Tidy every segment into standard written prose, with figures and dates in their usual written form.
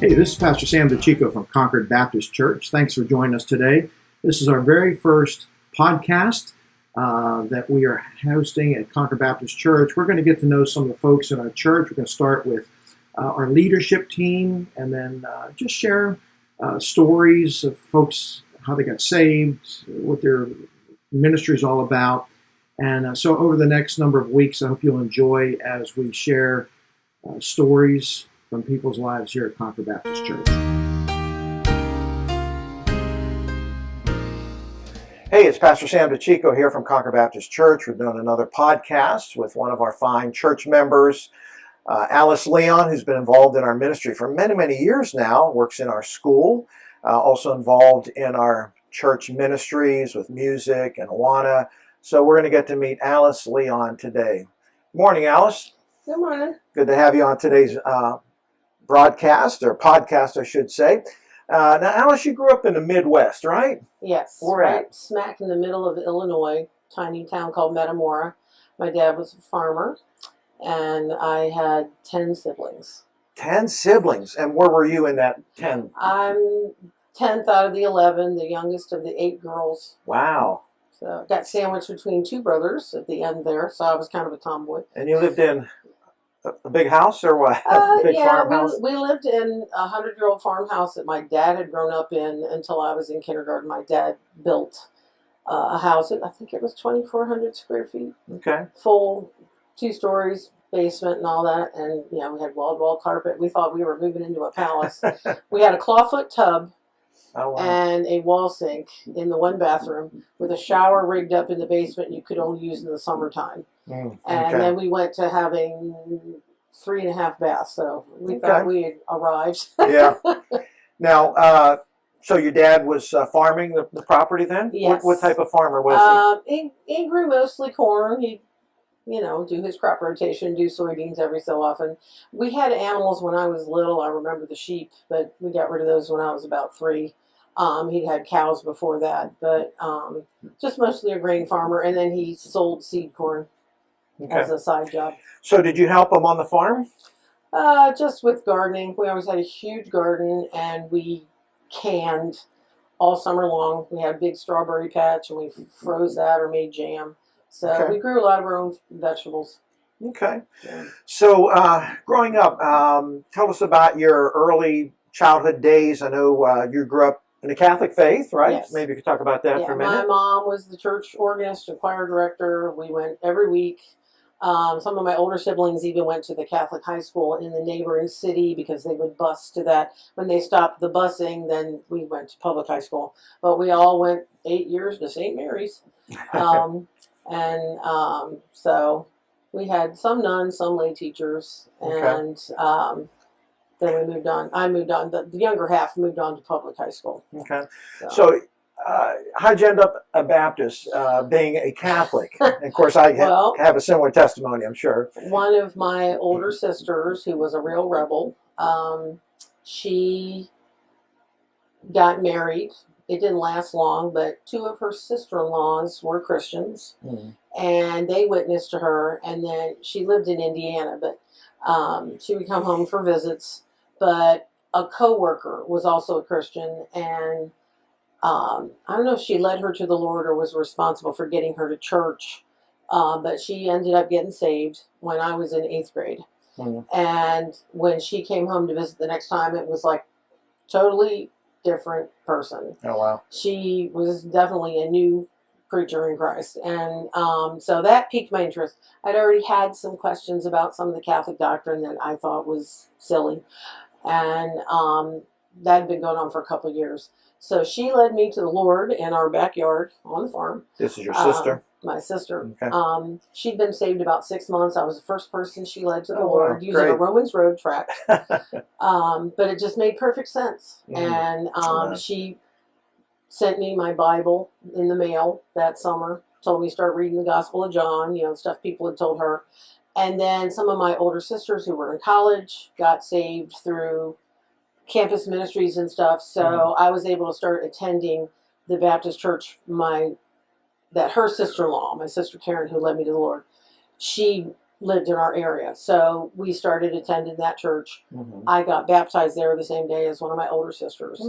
Hey, this is Pastor Sam DeChico from Concord Baptist Church. Thanks for joining us today. This is our very first podcast that we are hosting at Concord Baptist Church. We're going to get to know some of the folks in our church. We're going to start with our leadership team and then just share stories of folks, how they got saved, what their ministry is all about. And so over the next number of weeks, I hope you'll enjoy as we share stories from people's lives here at Concord Baptist Church. Hey, it's Pastor Sam DeChico here from Concord Baptist Church. We're doing another podcast with one of our fine church members, Alice Leon, who's been involved in our ministry for many, many years now, works in our school, also involved in our church ministries with music and Awana. So we're going to get to meet Alice Leon today. Morning, Alice. Good morning. Good to have you on today's broadcast, or podcast, I should say. Now, Alice, you grew up in the Midwest, right? Yes. Where at? Right smack in the middle of Illinois, tiny town called Metamora. My dad was a farmer, and I had 10 siblings. 10 siblings. And where were you in that 10? I'm 10th out of the 11, the youngest of the 8 girls. Wow. So got sandwiched between 2 brothers at the end there, so I was kind of a tomboy. And you lived in a big house or what? A big farmhouse? We lived in a 100-year-old farmhouse that my dad had grown up in until I was in kindergarten. My dad built a house. I think it was 2,400 square feet. Okay. Full, 2 stories, basement and all that. And, we had wall-to-wall carpet. We thought we were moving into a palace. We had a clawfoot tub. Oh, wow. And a wall sink in the one bathroom with a shower rigged up in the basement you could only use in the summertime. Okay. And then we went to having 3.5 baths, so we thought we had arrived. Yeah. Now, so your dad was farming the property then? Yes. What type of farmer was he grew mostly corn. He'd, do his crop rotation, do soybeans every so often. We had animals when I was little. I remember the sheep, but we got rid of those when I was about 3. He'd had cows before that, but just mostly a grain farmer. And then he sold seed corn as a side job. So did you help him on the farm? Just with gardening. We always had a huge garden, and we canned all summer long. We had a big strawberry patch, and we froze that or made jam. So we grew a lot of our own vegetables. Okay. Yeah. So growing up, tell us about your early childhood days. I know you grew up in the Catholic faith, right? Yes. Maybe you could talk about that for a minute. My mom was the church organist and choir director. We went every week. Some of my older siblings even went to the Catholic high school in the neighboring city because they would bus to that. When they stopped the busing, then we went to public high school. But we all went 8 years to St. Mary's. So we had some nuns, some lay teachers, and then we moved on. I moved on. The younger half moved on to public high school. Okay. So how'd you end up a Baptist, being a Catholic? And of course, I have a similar testimony, I'm sure. One of my older sisters, who was a real rebel, she got married. It didn't last long, but 2 of her sister-in-laws were Christians, and they witnessed to her. And then she lived in Indiana, but she would come home for visits. But a coworker was also a Christian, and I don't know if she led her to the Lord or was responsible for getting her to church, but she ended up getting saved when I was in 8th grade. And when she came home to visit the next time, it was like totally different person. Oh, wow. She was definitely a new creature in Christ. And so that piqued my interest. I'd already had some questions about some of the Catholic doctrine that I thought was silly. And that had been going on for a couple of years. So she led me to the Lord in our backyard on the farm. This is your sister? My sister. Okay. She'd been saved about 6 months. I was the first person she led to the Lord using a Romans Road tract. But it just made perfect sense. And she sent me my Bible in the mail that summer, told me to start reading the Gospel of John, stuff people had told her. And then some of my older sisters who were in college got saved through campus ministries and stuff. So I was able to start attending the Baptist church that her sister-in-law, my sister Karen, who led me to the Lord, she lived in our area. So we started attending that church. Mm-hmm. I got baptized there the same day as one of my older sisters.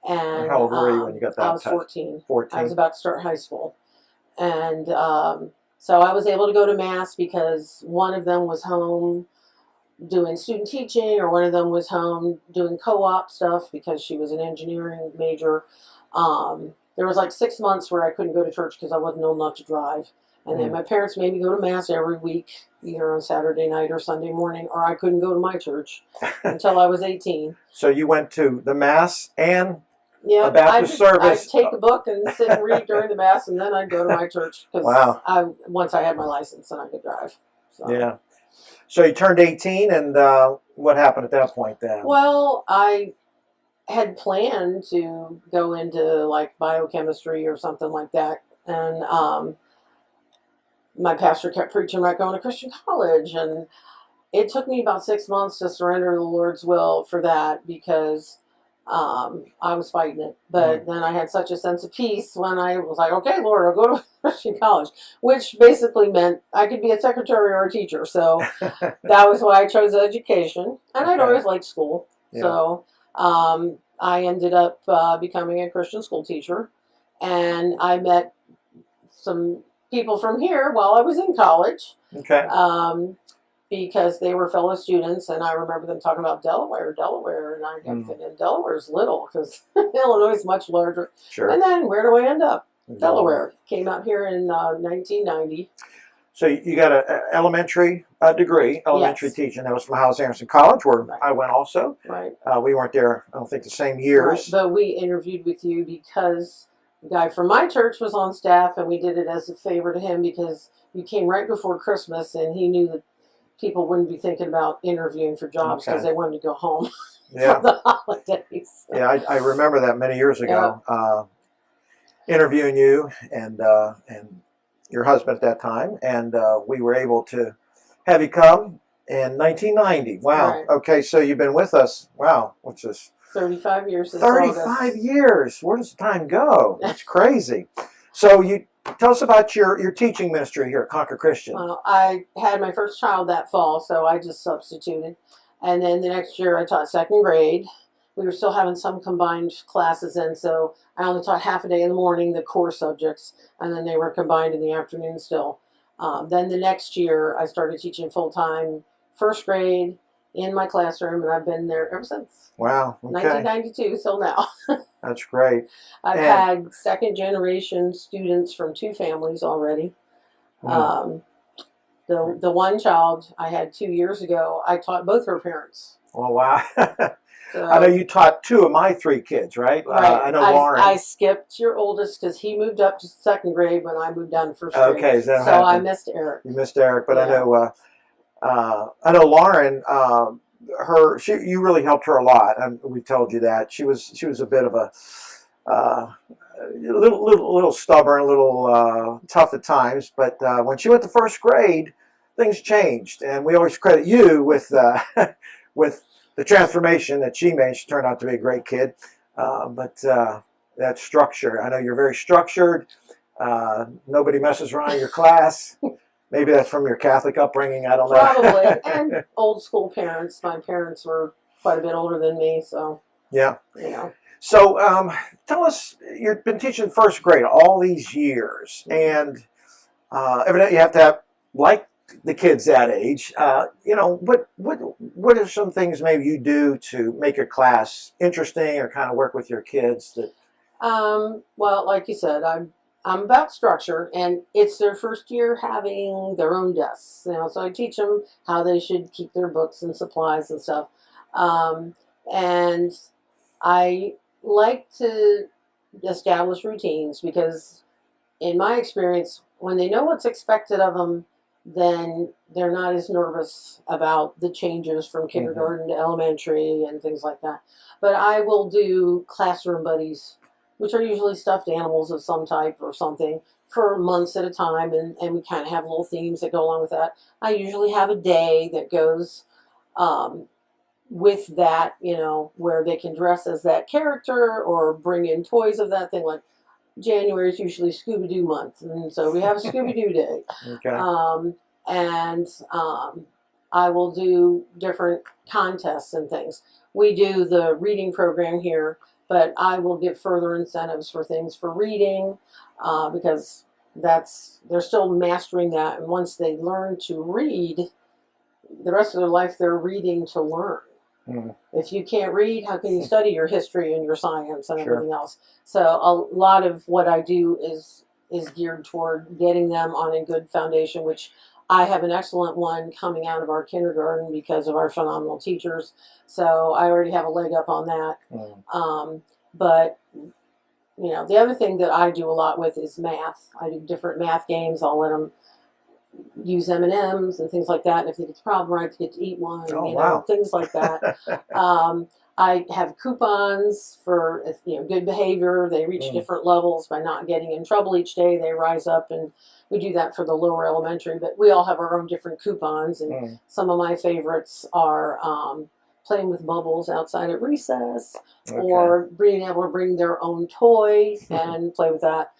And how old were you when you got I was baptized? 14. 14. I was about to start high school. And so I was able to go to Mass because one of them was home doing student teaching, or one of them was home doing co-op stuff because she was an engineering major. There was like 6 months where I couldn't go to church because I wasn't old enough to drive. And then my parents made me go to Mass every week, either on Saturday night or Sunday morning, or I couldn't go to my church until I was 18. So you went to the Mass and Yeah, a Baptist service. I'd take a book and sit and read during the Mass, and then I'd go to my church because once I had my license and I could drive. So. Yeah. So you turned 18, and what happened at that point then? Well, I had planned to go into like biochemistry or something like that, and my pastor kept preaching about going to Christian college, and it took me about 6 months to surrender to the Lord's will for that because I was fighting it. But then I had such a sense of peace when I was like, okay, Lord, I'll go to Christian college, which basically meant I could be a secretary or a teacher. So that was why I chose education, and I'd always liked school. Yeah. So I ended up becoming a Christian school teacher, and I met some people from here while I was in college. Okay. Because they were fellow students, and I remember them talking about Delaware, and I kept thinking Delaware's little because Illinois is much larger. Sure. And then where do I end up? Delaware. Came out here in 1990. So you got an elementary degree, elementary teaching. That was from Hyles Anderson College, where I went also. Right. We weren't there, I don't think, the same years. Right. But we interviewed with you because the guy from my church was on staff, and we did it as a favor to him because you came right before Christmas, and he knew that people wouldn't be thinking about interviewing for jobs because they wanted to go home for the holidays. Yeah, I remember that many years ago, interviewing you and your husband at that time, and we were able to have you come in 1990. Wow. Right. Okay, so you've been with us. Wow, what's this? 35 years. 35 years. Where does the time go? That's crazy. So you tell us about your teaching ministry here at Concord Christian. Well, I had my first child that fall, so I just substituted. And then the next year I taught second grade. We were still having some combined classes in, so I only taught half a day in the morning, the core subjects, and then they were combined in the afternoon still. Then the next year I started teaching full-time first grade in my classroom, and I've been there ever since. Wow. Okay. 1992 till now. That's great. I've had second generation students from 2 families already. The one child I had 2 years ago, I taught both her parents. Oh, wow. So, I know you taught 2 of my 3 kids, right? Right. I know Lauren. I skipped your oldest because he moved up to second grade when I moved down to first grade. Okay, so I missed Eric. You missed Eric, but I know Lauren. You really helped her a lot, and we told you that she was a bit of a little stubborn, a little tough at times. But when she went to first grade, things changed, and we always credit you with with the transformation that she made. She turned out to be a great kid, but that structure. I know you're very structured. Nobody messes around in your class. Maybe that's from your Catholic upbringing. I don't know. Probably. And old school parents. My parents were quite a bit older than me, so. Yeah. You know. So tell us, you've been teaching first grade all these years, and evidently you have to like the kids that age. What are some things maybe you do to make your class interesting or kind of work with your kids? That Well, like you said, I'm about structure, and it's their first year having their own desks. So I teach them how they should keep their books and supplies and stuff. And I like to establish routines because, in my experience, when they know what's expected of them, then they're not as nervous about the changes from kindergarten to elementary and things like that. But I will do classroom buddies, which are usually stuffed animals of some type or something, for months at a time, and we kind of have little themes that go along with that. I usually have a day that goes with that, where they can dress as that character or bring in toys of that thing. Like January is usually Scooby-Doo month, and so we have a Scooby-Doo day. Okay. and I will do different contests and things. We do the reading program here, but I will give further incentives for things for reading because they're still mastering that, and once they learn to read, the rest of their life they're reading to learn. If you can't read, how can you study your history and your science and everything else? So a lot of what I do is geared toward getting them on a good foundation, which I have an excellent one coming out of our kindergarten because of our phenomenal teachers. So I already have a leg up on that. But the other thing that I do a lot with is math. I do different math games. I'll let them use M&Ms and things like that. And if they get the problem right, they get to eat one. Wow. Things like that. I have coupons for good behavior. They reach different levels by not getting in trouble each day. They rise up, and we do that for the lower elementary. But we all have our own different coupons, and some of my favorites are playing with bubbles outside at recess, or being able to bring their own toy and play with that.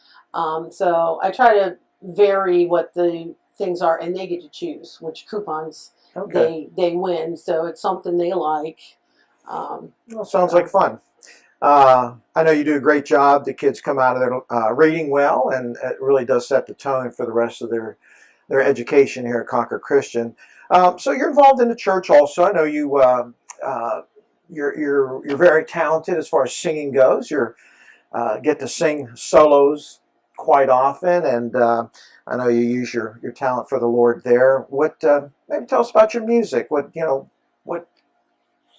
So I try to vary what the things are, and they get to choose which coupons they win. So it's something they like. Well, sounds like fun. I know you do a great job. The kids come out of there reading well, and it really does set the tone for the rest of their education here at Concord Christian. So you're involved in the church also. I know you're very talented as far as singing goes. You get to sing solos quite often, and I know you use your talent for the Lord there. What maybe tell us about your music? What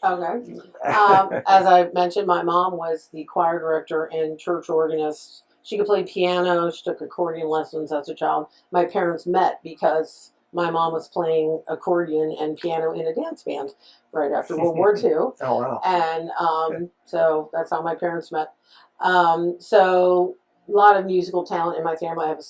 Okay. As I mentioned, my mom was the choir director and church organist. She could play piano. She took accordion lessons as a child. My parents met because my mom was playing accordion and piano in a dance band right after World War II. Oh, wow. And so that's how my parents met. So a lot of musical talent in my family. I have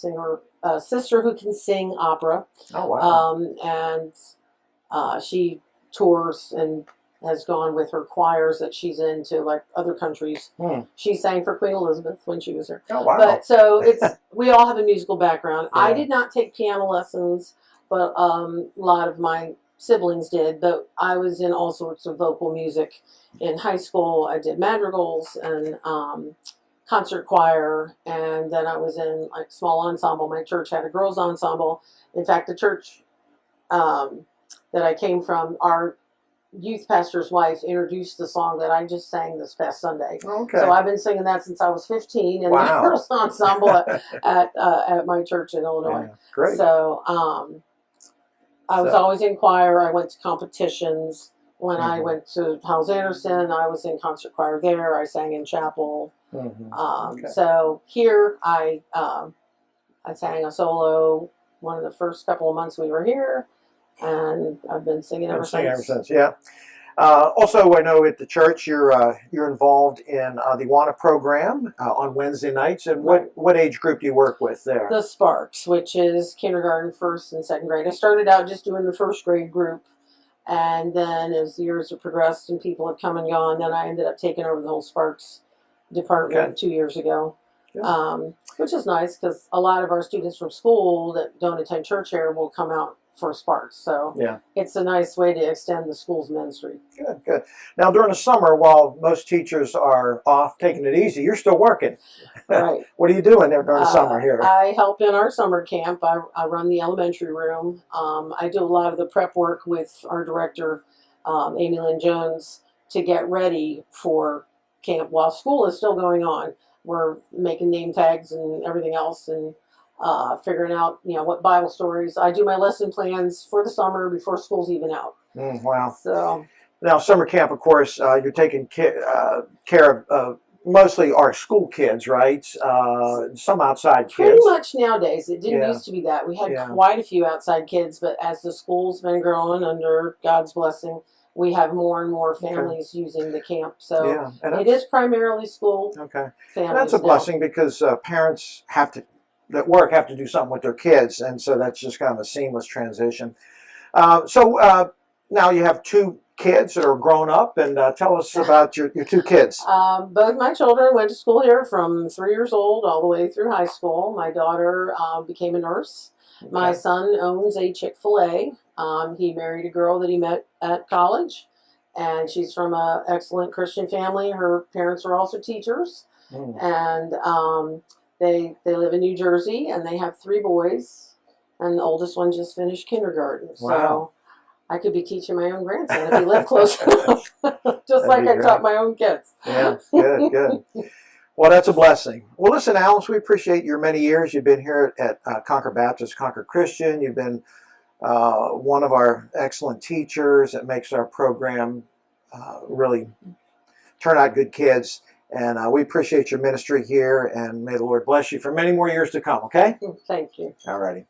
a sister who can sing opera. Oh, wow. And she tours and has gone with her choirs that she's in to like other countries. She sang for Queen Elizabeth when she was here. Oh, wow. But so we all have a musical background. I did not take piano lessons, but a lot of my siblings did. But I was in all sorts of vocal music in high school. I did madrigals and concert choir, and then I was in like small ensemble. My church had a girls ensemble. In fact, the church that I came from, our youth pastor's wife introduced the song that I just sang this past Sunday. Okay. So I've been singing that since I was 15 in the girls ensemble at my church in Illinois. Yeah, great. So I was always in choir. I went to competitions. When I went to Howells Anderson, I was in concert choir there. I sang in chapel. So here I sang a solo one of the first couple of months we were here. And I've been singing ever since. Yeah. Also, I know at the church you're involved in the Awana program on Wednesday nights. And what age group do you work with there? The Sparks, which is kindergarten, first and second grade. I started out just doing the first grade group, and then as the years have progressed and people have come and gone, then I ended up taking over the whole Sparks department 2 years ago. Which is nice because a lot of our students from school that don't attend church here will come out for Sparks. So it's a nice way to extend the school's ministry. Good. Now during the summer, while most teachers are off taking it easy, you're still working. Right. What are you doing there during the summer here? I help in our summer camp. I run the elementary room. I do a lot of the prep work with our director, Amy Lynn Jones, to get ready for camp while school is still going on. We're making name tags and everything else, and figuring out, what Bible stories. I do my lesson plans for the summer before school's even out. Wow. So now summer camp, of course, you're taking care of mostly our school kids, right? Some outside kids. Pretty much nowadays. It didn't used to be that. We had quite a few outside kids, but as the school's been growing under God's blessing, we have more and more families using the camp. So it is primarily school families. And that's a blessing because parents have to do something with their kids, and so that's just kind of a seamless transition. So now you have 2 kids that are grown up, and tell us about your 2 kids. Both my children went to school here from 3 years old all the way through high school. My daughter became a nurse, My Okay. son owns a Chick-fil-A. He married a girl that he met at college, and she's from an excellent Christian family. Her parents are also teachers, Mm. and they live in New Jersey, and they have 3 boys, and the oldest one just finished kindergarten. Wow. So I could be teaching my own grandson if he lived close enough, just That'd like be I great. taught my own kids. Yeah, good, good. Well, that's a blessing. Well, listen, Alice, we appreciate your many years. You've been here at Concord Baptist, Concord Christian. You've been one of our excellent teachers that makes our program really turn out good kids. And we appreciate your ministry here, and may the Lord bless you for many more years to come, okay? Thank you. All righty.